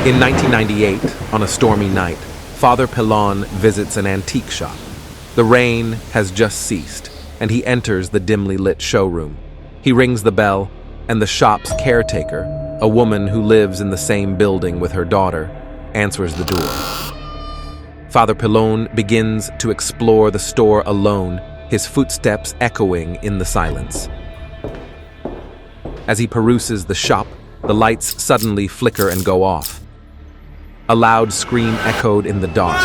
In 1998, on a stormy night, Father Pilón visits an antique shop. The rain has just ceased, and he enters the dimly lit showroom. He rings the bell, and the shop's caretaker, a woman who lives in the same building with her daughter, answers the door. Father Pilón begins to explore the store alone, his footsteps echoing in the silence. As he peruses the shop, the lights suddenly flicker and go off. A loud scream echoed in the dark.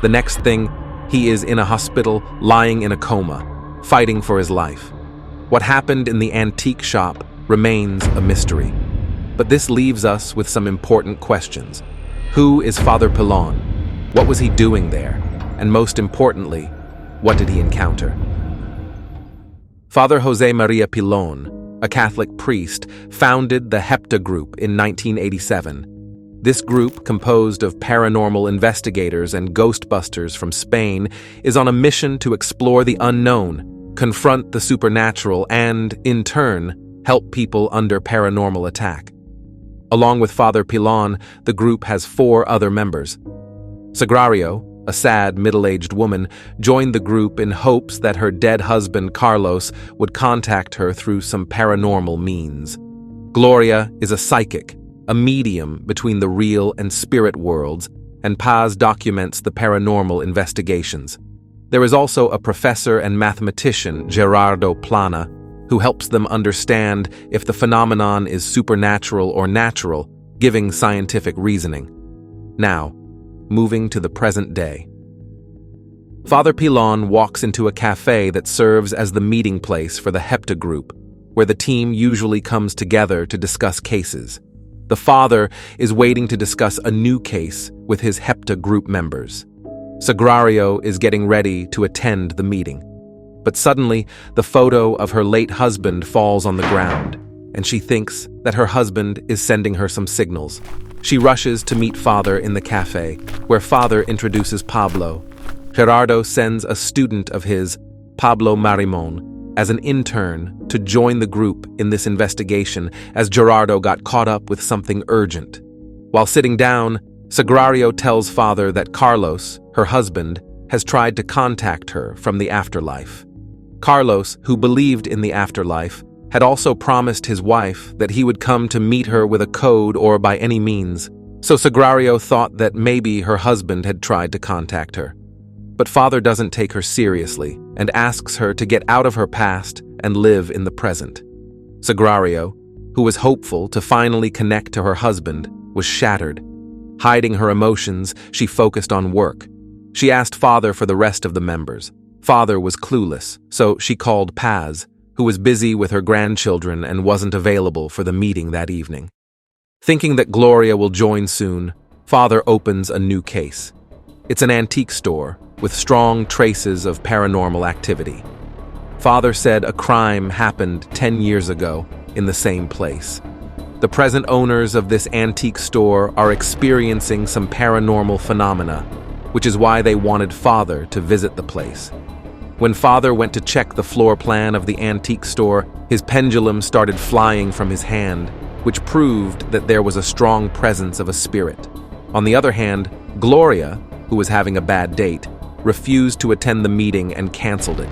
The next thing, he is in a hospital, lying in a coma, fighting for his life. What happened in the antique shop remains a mystery. But this leaves us with some important questions. Who is Father Pilón? What was he doing there? And most importantly, what did he encounter? Father José María Pilón, a Catholic priest, founded the Hepta Group in 1987. This group, composed of paranormal investigators and ghostbusters from Spain, is on a mission to explore the unknown, confront the supernatural, and, in turn, help people under paranormal attack. Along with Father Pilón, the group has 4 other members. Sagrario, a sad, middle-aged woman, joined the group in hopes that her dead husband, Carlos, would contact her through some paranormal means. Gloria is a psychic, a medium between the real and spirit worlds, and Paz documents the paranormal investigations. There is also a professor and mathematician, Gerardo Plana, who helps them understand if the phenomenon is supernatural or natural, giving scientific reasoning. Now, moving to the present day. Father Pilón walks into a cafe that serves as the meeting place for the Hepta Group, where the team usually comes together to discuss cases. The father is waiting to discuss a new case with his Hepta Group members. Sagrario is getting ready to attend the meeting. But suddenly, the photo of her late husband falls on the ground, and she thinks that her husband is sending her some signals. She rushes to meet Father in the cafe, where Father introduces Pablo. Gerardo sends a student of his, Pablo Marimón, as an intern to join the group in this investigation as Gerardo got caught up with something urgent. While sitting down, Sagrario tells Father that Carlos, her husband, has tried to contact her from the afterlife. Carlos, who believed in the afterlife, had also promised his wife that he would come to meet her with a code or by any means, so Sagrario thought that maybe her husband had tried to contact her. But Father doesn't take her seriously and asks her to get out of her past and live in the present. Sagrario, who was hopeful to finally connect to her husband, was shattered. Hiding her emotions, she focused on work. She asked Father for the rest of the members. Father was clueless, so she called Paz, who was busy with her grandchildren and wasn't available for the meeting that evening. Thinking that Gloria will join soon, Father opens a new case. It's an antique store with strong traces of paranormal activity. Father said a crime happened 10 years ago in the same place. The present owners of this antique store are experiencing some paranormal phenomena, which is why they wanted Father to visit the place. When Father went to check the floor plan of the antique store, his pendulum started flying from his hand, which proved that there was a strong presence of a spirit. On the other hand, Gloria, who was having a bad date, refused to attend the meeting and canceled it.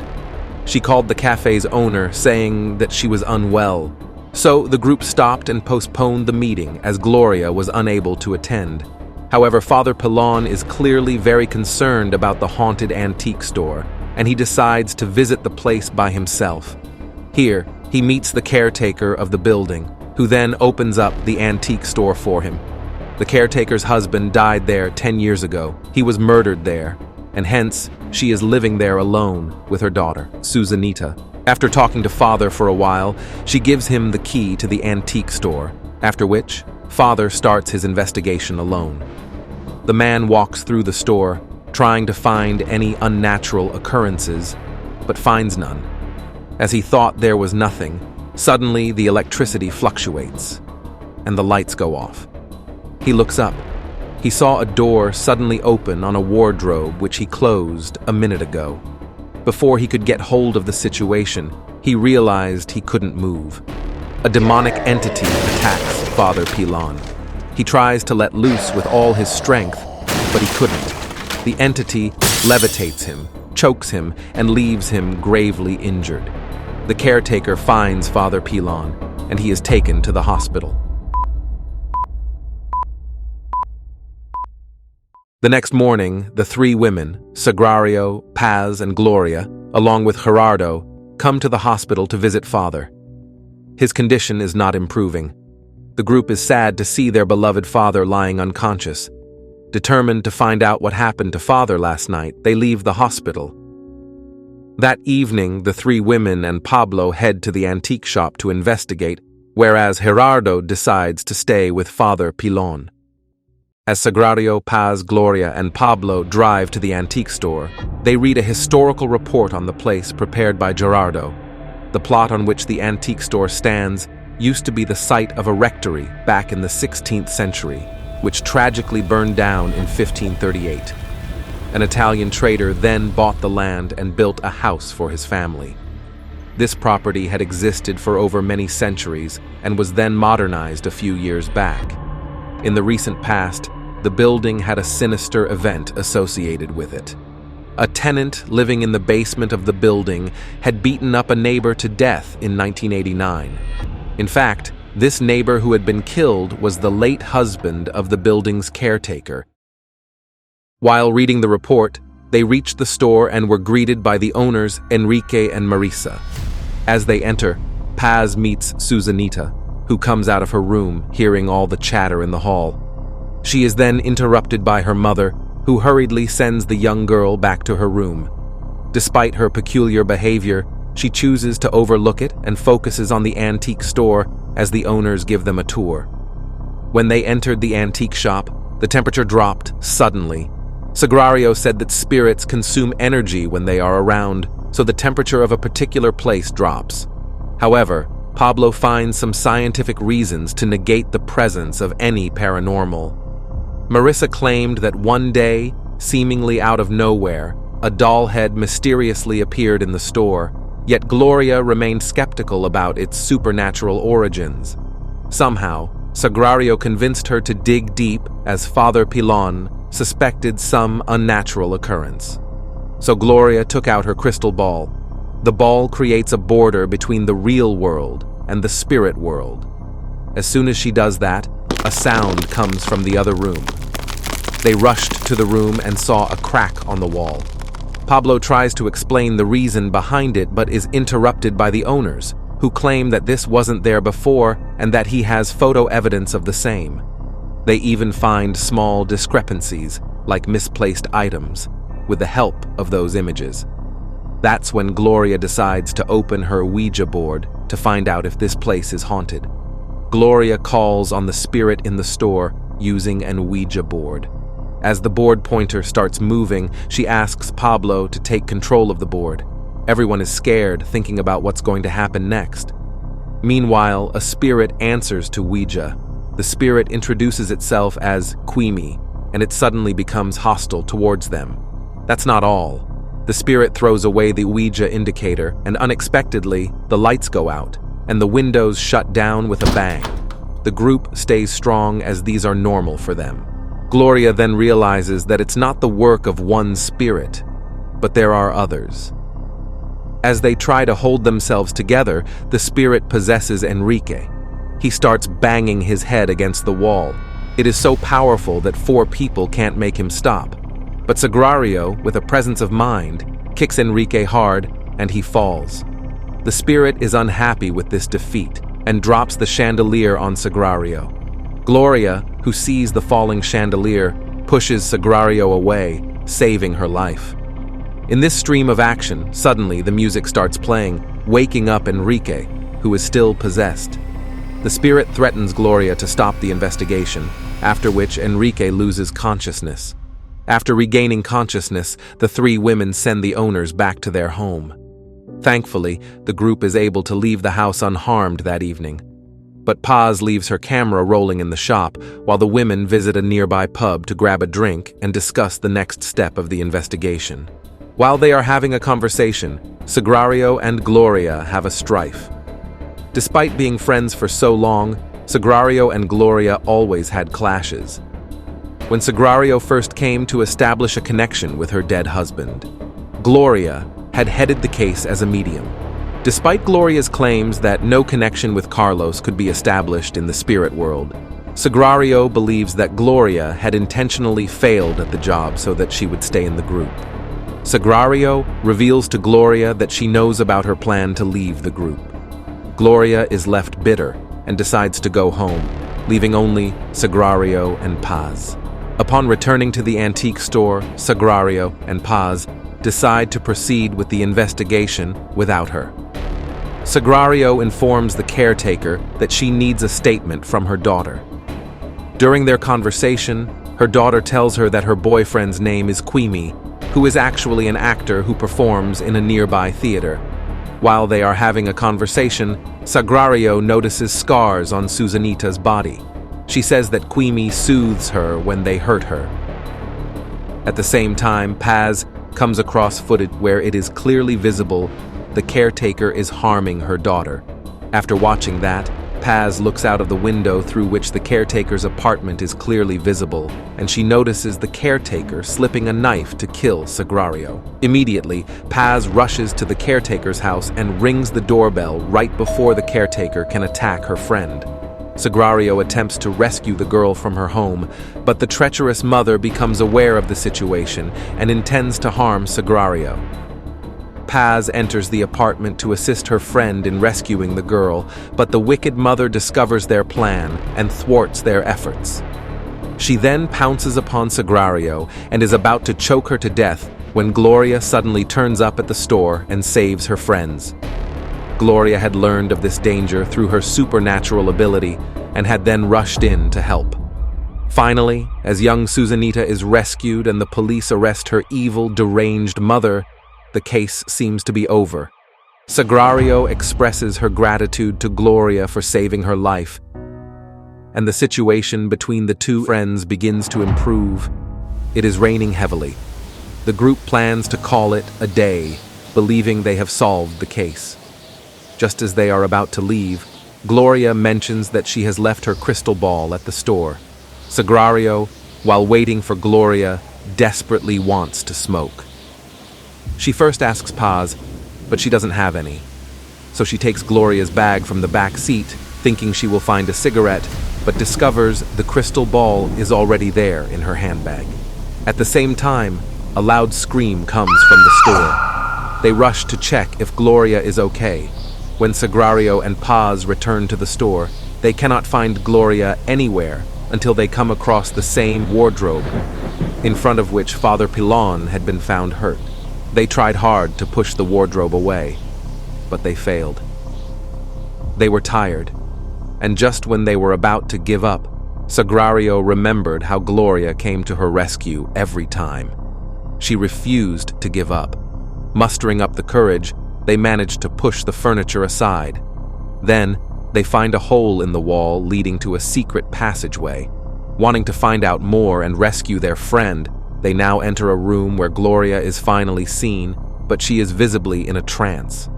She called the cafe's owner, saying that she was unwell. So the group stopped and postponed the meeting as Gloria was unable to attend. However, Father Pilón is clearly very concerned about the haunted antique store, and he decides to visit the place by himself. Here, he meets the caretaker of the building, who then opens up the antique store for him. The caretaker's husband died there 10 years ago. He was murdered there, and hence, she is living there alone with her daughter, Susanita. After talking to Father for a while, she gives him the key to the antique store, after which, Father starts his investigation alone. The man walks through the store, trying to find any unnatural occurrences, but finds none. As he thought there was nothing, suddenly the electricity fluctuates, and the lights go off. He looks up. He saw a door suddenly open on a wardrobe which he closed a minute ago. Before he could get hold of the situation, he realized he couldn't move. a demonic entity attacks Father Pilón. He tries to let loose with all his strength, but he couldn't. The entity levitates him, chokes him, and leaves him gravely injured. The caretaker finds Father Pilón, and he is taken to the hospital. The next morning, the three women, Sagrario, Paz, and Gloria, along with Gerardo, come to the hospital to visit Father. His condition is not improving. The group is sad to see their beloved father lying unconscious. Determined to find out what happened to Father last night, they leave the hospital. That evening, the three women and Pablo head to the antique shop to investigate, whereas Gerardo decides to stay with Father Pilón. As Sagrario, Paz, Gloria, and Pablo drive to the antique store, they read a historical report on the place prepared by Gerardo. The plot on which the antique store stands used to be the site of a rectory back in the 16th century, which tragically burned down in 1538. An Italian trader then bought the land and built a house for his family. This property had existed for over many centuries and was then modernized a few years back. In the recent past, the building had a sinister event associated with it. A tenant living in the basement of the building had beaten up a neighbor to death in 1989. In fact, this neighbor who had been killed was the late husband of the building's caretaker. While reading the report, they reached the store and were greeted by the owners Enrique and Marisa. As they enter, Paz meets Susanita, who comes out of her room, hearing all the chatter in the hall. She is then interrupted by her mother, who hurriedly sends the young girl back to her room. Despite her peculiar behavior, she chooses to overlook it and focuses on the antique store as the owners give them a tour. When they entered the antique shop, the temperature dropped suddenly. Sagrario said that spirits consume energy when they are around, so the temperature of a particular place drops. However, Pablo finds some scientific reasons to negate the presence of any paranormal. Marisa claimed that one day, seemingly out of nowhere, a doll head mysteriously appeared in the store, yet Gloria remained skeptical about its supernatural origins. Somehow, Sagrario convinced her to dig deep as Father Pilón suspected some unnatural occurrence. So Gloria took out her crystal ball. The ball creates a border between the real world and the spirit world. As soon as she does that, a sound comes from the other room. They rushed to the room and saw a crack on the wall. Pablo tries to explain the reason behind it but is interrupted by the owners, who claim that this wasn't there before and that he has photo evidence of the same. They even find small discrepancies, like misplaced items, with the help of those images. That's when Gloria decides to open her Ouija board to find out if this place is haunted. Gloria calls on the spirit in the store using an Ouija board. As the board pointer starts moving, she asks Pablo to take control of the board. Everyone is scared, thinking about what's going to happen next. Meanwhile, a spirit answers to Ouija. The spirit introduces itself as Queemy, and it suddenly becomes hostile towards them. That's not all. The spirit throws away the Ouija indicator, and unexpectedly, the lights go out, and the windows shut down with a bang. The group stays strong as these are normal for them. Gloria then realizes that it's not the work of one spirit, but there are others. As they try to hold themselves together, the spirit possesses Enrique. He starts banging his head against the wall. It is so powerful that 4 people can't make him stop. But Sagrario, with a presence of mind, kicks Enrique hard, and he falls. The spirit is unhappy with this defeat and drops the chandelier on Sagrario. Gloria, who sees the falling chandelier, pushes Sagrario away, saving her life. In this stream of action, suddenly the music starts playing, waking up Enrique, who is still possessed. The spirit threatens Gloria to stop the investigation, after which Enrique loses consciousness. After regaining consciousness, the 3 women send the owners back to their home. Thankfully, the group is able to leave the house unharmed that evening. But Paz leaves her camera rolling in the shop while the women visit a nearby pub to grab a drink and discuss the next step of the investigation. While they are having a conversation, Sagrario and Gloria have a strife. Despite being friends for so long, Sagrario and Gloria always had clashes. When Sagrario first came to establish a connection with her dead husband, Gloria had headed the case as a medium. Despite Gloria's claims that no connection with Carlos could be established in the spirit world, Sagrario believes that Gloria had intentionally failed at the job so that she would stay in the group. Sagrario reveals to Gloria that she knows about her plan to leave the group. Gloria is left bitter and decides to go home, leaving only Sagrario and Paz. Upon returning to the antique store, Sagrario and Paz decide to proceed with the investigation without her. Sagrario informs the caretaker that she needs a statement from her daughter. During their conversation, her daughter tells her that her boyfriend's name is Quimi, who is actually an actor who performs in a nearby theater. While they are having a conversation, Sagrario notices scars on Susanita's body. She says that Quimi soothes her when they hurt her. At the same time, Paz comes across footage where it is clearly visible the caretaker is harming her daughter. After watching that, Paz looks out of the window through which the caretaker's apartment is clearly visible, and she notices the caretaker slipping a knife to kill Sagrario. Immediately, Paz rushes to the caretaker's house and rings the doorbell right before the caretaker can attack her friend. Sagrario attempts to rescue the girl from her home, but the treacherous mother becomes aware of the situation and intends to harm Sagrario. Paz enters the apartment to assist her friend in rescuing the girl, but the wicked mother discovers their plan and thwarts their efforts. She then pounces upon Sagrario and is about to choke her to death when Gloria suddenly turns up at the store and saves her friends. Gloria had learned of this danger through her supernatural ability and had then rushed in to help. Finally, as young Susanita is rescued and the police arrest her evil, deranged mother, the case seems to be over. Sagrario expresses her gratitude to Gloria for saving her life, and the situation between the two friends begins to improve. It is raining heavily. The group plans to call it a day, believing they have solved the case. Just as they are about to leave, Gloria mentions that she has left her crystal ball at the store. Sagrario, while waiting for Gloria, desperately wants to smoke. She first asks Paz, but she doesn't have any. So she takes Gloria's bag from the back seat, thinking she will find a cigarette, but discovers the crystal ball is already there in her handbag. At the same time, a loud scream comes from the store. They rush to check if Gloria is okay. When Sagrario and Paz return to the store, they cannot find Gloria anywhere until they come across the same wardrobe, in front of which Father Pilón had been found hurt. They tried hard to push the wardrobe away, but they failed. They were tired, and just when they were about to give up, Sagrario remembered how Gloria came to her rescue every time. She refused to give up. Mustering up the courage, they managed to push the furniture aside. Then, they find a hole in the wall leading to a secret passageway. Wanting to find out more and rescue their friend, they now enter a room where Gloria is finally seen, but she is visibly in a trance.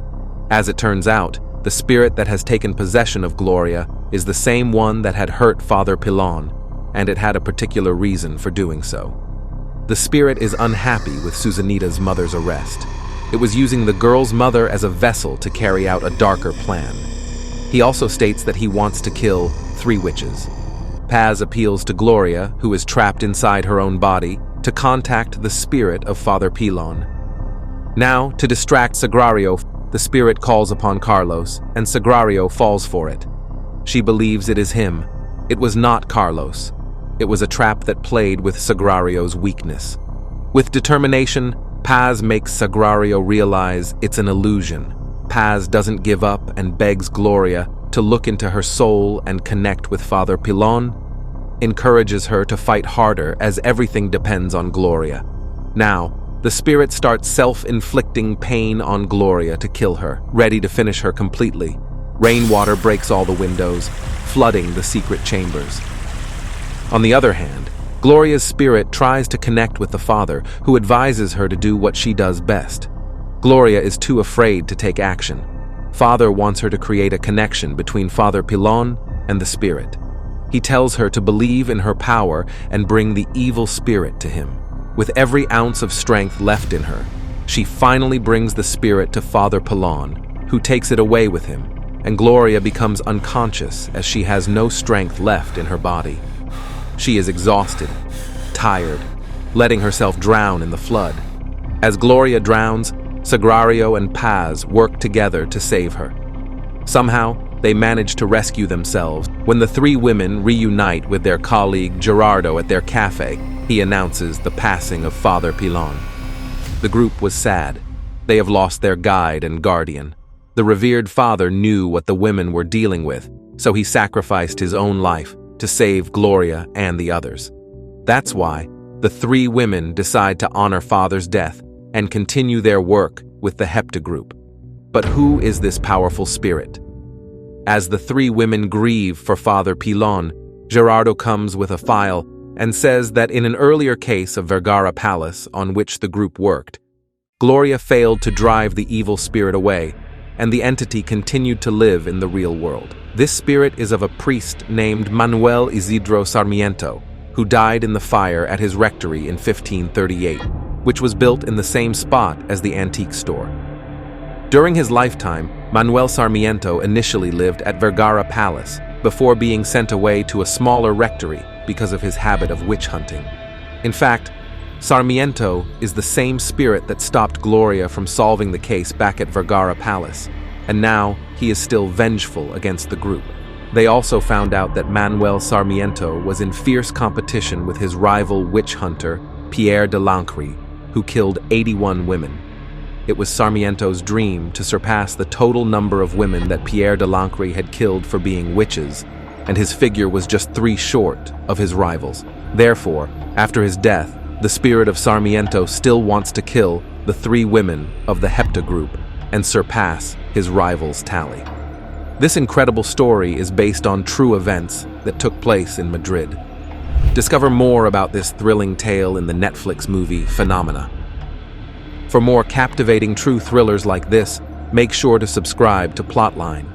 As it turns out, the spirit that has taken possession of Gloria is the same one that had hurt Father Pilón, and it had a particular reason for doing so. The spirit is unhappy with Susanita's mother's arrest. It was using the girl's mother as a vessel to carry out a darker plan. He also states that he wants to kill 3 witches. Paz appeals to Gloria, who is trapped inside her own body, to contact the spirit of Father Pilón. Now, to distract Sagrario, the spirit calls upon Carlos, and Sagrario falls for it. She believes it is him. It was not Carlos. It was a trap that played with Sagrario's weakness. With determination, Paz makes Sagrario realize it's an illusion. Paz doesn't give up and begs Gloria to look into her soul and connect with Father Pilón, encourages her to fight harder as everything depends on Gloria. Now, the spirit starts self-inflicting pain on Gloria to kill her, ready to finish her completely. Rainwater breaks all the windows, flooding the secret chambers. On the other hand, Gloria's spirit tries to connect with the father, who advises her to do what she does best. Gloria is too afraid to take action. Father wants her to create a connection between Father Pilón and the spirit. He tells her to believe in her power and bring the evil spirit to him. With every ounce of strength left in her, she finally brings the spirit to Father Pilón, who takes it away with him, and Gloria becomes unconscious as she has no strength left in her body. She is exhausted, tired, letting herself drown in the flood. As Gloria drowns, Sagrario and Paz work together to save her. Somehow, they manage to rescue themselves. When the three women reunite with their colleague Gerardo at their cafe, he announces the passing of Father Pilón. The group was sad. They have lost their guide and guardian. The revered father knew what the women were dealing with, so he sacrificed his own life to save Gloria and the others. That's why the three women decide to honor Father's death and continue their work with the Hepta Group. But who is this powerful spirit? As the three women grieve for Father Pilón, Gerardo comes with a file and says that in an earlier case of Vergara Palace on which the group worked, Gloria failed to drive the evil spirit away, and the entity continued to live in the real world. This spirit is of a priest named Manuel Isidro Sarmiento, who died in the fire at his rectory in 1538, which was built in the same spot as the antique store. During his lifetime, Manuel Sarmiento initially lived at Vergara Palace before being sent away to a smaller rectory because of his habit of witch hunting. In fact, Sarmiento is the same spirit that stopped Gloria from solving the case back at Vergara Palace, and now he is still vengeful against the group. They also found out that Manuel Sarmiento was in fierce competition with his rival witch hunter, Pierre de Lancre, who killed 81 women. It was Sarmiento's dream to surpass the total number of women that Pierre de Lancre had killed for being witches, and his figure was just 3 short of his rivals. Therefore, after his death, the spirit of Sarmiento still wants to kill the 3 women of the Hepta Group and surpass his rival's tally. This incredible story is based on true events that took place in Madrid. Discover more about this thrilling tale in the Netflix movie Phenomena. For more captivating true thrillers like this, make sure to subscribe to Plotline.